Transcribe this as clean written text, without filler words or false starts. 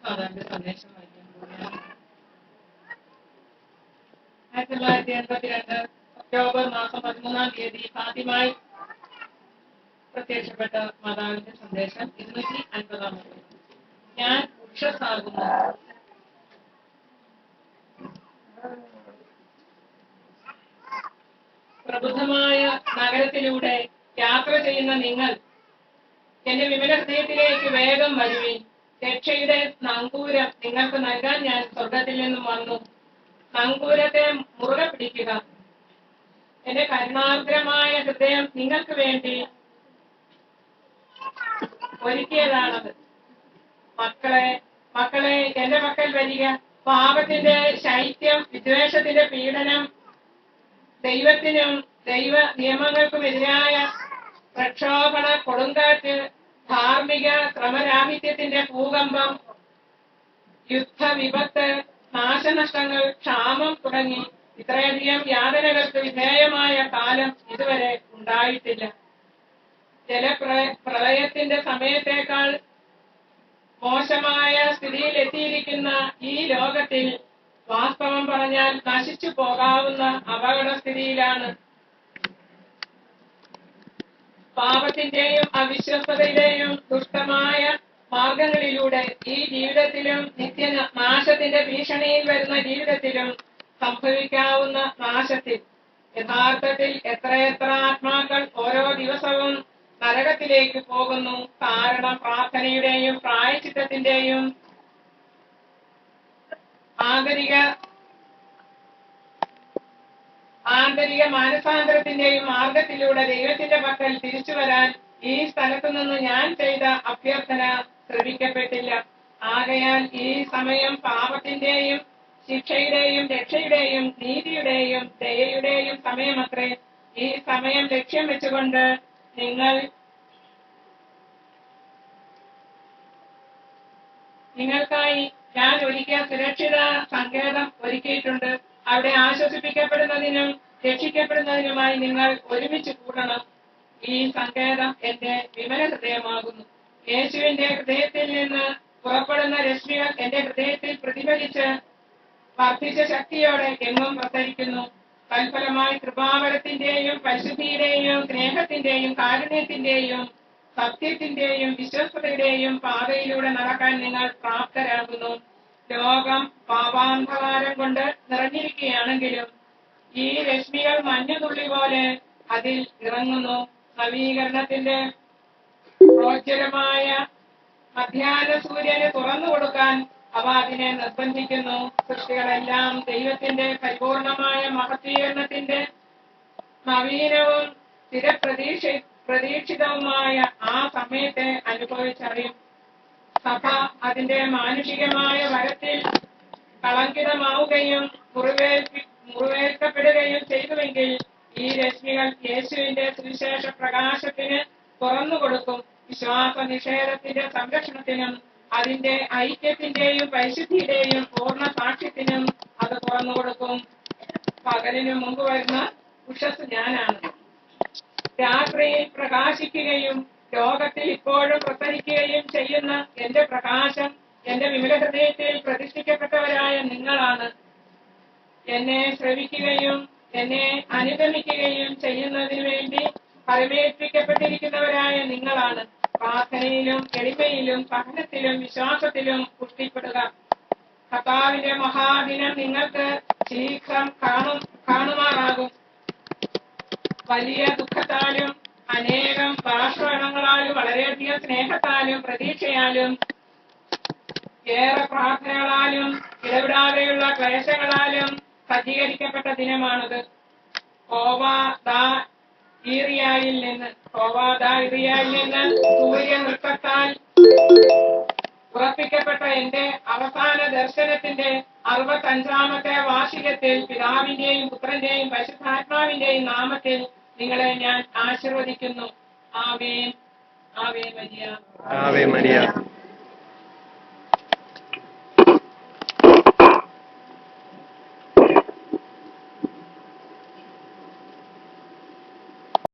മാതാവിന്റെ സന്ദേശം വായിക്കാൻ പോവുകയാണ്. 1982 ഒക്ടോബർ മാസം 13-ാം തീയതി ആദ്യമായി പ്രത്യക്ഷപ്പെട്ട മാതാവിന്റെ സന്ദേശം 250-ാമത്. ഞാൻ ഉഷസ്സാകുന്നു. പ്രബുദ്ധമായ നഗരത്തിലൂടെ യാത്ര ചെയ്യുന്ന നിങ്ങൾ എന്റെ വിമല ഹൃദയത്തിലേക്ക് വേഗം വരുവിൻ. രക്ഷയുടെ നങ്കൂരം നിങ്ങൾക്ക് നൽകാൻ ഞാൻ സ്വർഗത്തിൽ നിന്നും വന്നു. നങ്കൂരത്തെ മുറുകെ പിടിക്കുക. എന്റെ കരുണാർദ്രമായ ഹൃദയം നിങ്ങൾക്ക് വേണ്ടി ഒരുക്കിയതാണത്. മക്കളെ എന്റെ മക്കൾ വരിക. പാപത്തിന്റെ ശൈത്യം, വിദ്വേഷത്തിന്റെ പീഡനം, ദൈവത്തിനും ദൈവ നിയമങ്ങൾക്കുമെതിരായ പ്രക്ഷോഭണ കൊടുങ്കാറ്റ്, ധാർമ്മിക ക്രമരാഹിത്യത്തിന്റെ ഭൂകമ്പം, യുദ്ധവിപത്ത്, നാശനഷ്ടങ്ങൾ, ക്ഷാമം തുടങ്ങി ഇത്രയധികം യാതനകൾക്ക് വിധേയമായ കാലം ഇതുവരെ ഉണ്ടായിട്ടില്ല. ജലപ്രളയത്തിന്റെ സമയത്തേക്കാൾ മോശമായ സ്ഥിതിയിൽ എത്തിയിരിക്കുന്ന ഈ ലോകത്തിൽ വാസ്തവം പറഞ്ഞാൽ നശിച്ചു പോകാവുന്ന അപകടസ്ഥിതിയിലാണ്. പാപത്തിന്റെയും അവിശ്വസ്തതയുടെയും ദുഷ്ടമായ മാർഗങ്ങളിലൂടെ ഈ ജീവിതത്തിലും നിത്യനാശത്തിന്റെ ഭീഷണിയിൽ വരുന്ന ജീവിതത്തിലും സംഭവിക്കാവുന്ന നാശത്തിൽ യഥാർത്ഥത്തിൽ എത്രയെത്ര ആത്മാക്കൾ ഓരോ ദിവസവും നരകത്തിലേക്ക് പോകുന്നു. കാരണം പ്രാർത്ഥനയുടെയും പ്രായശ്ചിത്തത്തിന്റെയും ആന്തരിക മാനസാന്തരത്തിന്റെയും മാർഗത്തിലൂടെ ദൈവത്തിന്റെ പക്കൽ തിരിച്ചു വരാൻ ഈ സ്ഥലത്തു നിന്ന് ഞാൻ ചെയ്ത അഭ്യർത്ഥന ശ്രവിക്കപ്പെട്ടില്ല. ആകയാൽ ഈ സമയം പാപത്തിന്റെയും ശിക്ഷയുടെയും രക്ഷയുടെയും നീതിയുടെയും ദയയുടെയും സമയമത്രേ. ഈ സമയം ലക്ഷ്യം വെച്ചുകൊണ്ട് നിങ്ങൾക്കായി ഞാൻ ഒരുക്കിയ സുരക്ഷിത സങ്കേതം ഒരുക്കിയിട്ടുണ്ട്. അവിടെ ആശ്വസിപ്പിക്കപ്പെടുന്നതിനും രക്ഷിക്കപ്പെടുന്നതിനുമായി നിങ്ങൾ ഒരുമിച്ച് കൂടണം. ഈ സങ്കേതം എന്റെ വിമല ഹൃദയമാകുന്നു. യേശുവിന്റെ ഹൃദയത്തിൽ നിന്ന് പുറപ്പെടുന്ന രശ്മികൾ എന്റെ ഹൃദയത്തിൽ പ്രതിഫലിച്ച് വർദ്ധിച്ച ശക്തിയോടെ എങ്ങും പ്രസരിക്കുന്നു. തൽഫലമായി കൃപാവരത്തിന്റെയും പരിശുദ്ധിയുടെയും സ്നേഹത്തിന്റെയും കാരുണ്യത്തിന്റെയും സത്യത്തിന്റെയും വിശ്വസ്തതയുടെയും പാതയിലൂടെ നടക്കാൻ നിങ്ങൾ പ്രാപ്തരാകുന്നു. ലോകം പാപാന്ധകാരം കൊണ്ട് നിറഞ്ഞിരിക്കുകയാണെങ്കിലും ഈ രശ്മികൾ മഞ്ഞുതുള്ളി പോലെ അതിൽ ഇറങ്ങുന്നു. നവീകരണത്തിന്റെ പ്രോജ്വലമായ മധ്യാഹ്ന സൂര്യന് തുറന്നു കൊടുക്കാൻ അവ അതിനെ നിർബന്ധിക്കുന്നു. സൃഷ്ടികളെല്ലാം ദൈവത്തിന്റെ പരിപൂർണമായ മഹത്വീകരണത്തിന്റെ നവീനവും പ്രതീക്ഷിതവുമായ ആ സമയത്തെ അനുഭവിച്ചറിയും. സഭ അതിന്റെ മാനുഷികമായ വരത്തിൽ കളങ്കിതമാവുകയും മുറിവേൽക്കപ്പെടുകയും ചെയ്തുവെങ്കിൽ ഈ രശ്മികൾ യേശുവിന്റെ സുവിശേഷ പ്രകാശത്തിന് തുറന്നുകൊടുക്കും. വിശ്വാസ നിഷേധത്തിന്റെ സംരക്ഷണത്തിനും അതിന്റെ ഐക്യത്തിന്റെയും പരിശുദ്ധിയുടെയും പൂർണ്ണ സാക്ഷ്യത്തിനും അത് തുറന്നുകൊടുക്കും. പകലിനു മുമ്പ് വരുന്ന ഉഷസ് ഞാനാണ്. രാത്രിയിൽ പ്രകാശിക്കുകയും ലോകത്തിൽ ഇപ്പോഴും പ്രസരിക്കുകയും ചെയ്യുന്ന എന്റെ പ്രകാശം എന്റെ വിമല ഹൃദയത്തിൽ പ്രതിഷ്ഠിക്കപ്പെട്ടവരായ നിങ്ങളാണ്. എന്നെ ശ്രവിക്കുകയും എന്നെ അനുഗമിക്കുകയും ചെയ്യുന്നതിനു വേണ്ടി പരമേൽപ്പിക്കപ്പെട്ടിരിക്കുന്നവരായ നിങ്ങളാണ്. പ്രാർത്ഥനയിലും എളിമയിലും സഹനത്തിലും വിശ്വാസത്തിലും പുഷ്ടിപ്പെടുക. കർത്താവിന്റെ മഹാദിനം നിങ്ങൾക്ക് ശീഘ്രം കാണുമാറാകും. വലിയ ദുഃഖത്താലും അനേകം ബാഷ്പങ്ങളാലും വളരെയധികം സ്നേഹത്താലും പ്രതീക്ഷയാലും ഏറെ പ്രാർത്ഥനകളാലും ഇടപെടാതെയുള്ള ക്ലേശങ്ങളാലും സജ്ജീകരിക്കപ്പെട്ട ദിനമാണത്. കോവാദായിരിയായിൽ നിന്ന് സൂര്യനൃത്തത്താൽ ഉറപ്പിക്കപ്പെട്ട എന്റെ അവസാന ദർശനത്തിന്റെ 65-ാമത്തെ വാർഷികത്തിൽ പിതാവിന്റെയും പുത്രന്റെയും പരിശുദ്ധാത്മാവിന്റെയും നാമത്തിൽ നിങ്ങളെ ഞാൻ ആശീർവദിക്കുന്നു. ആമേൻ. Ave Maria. Ave Maria.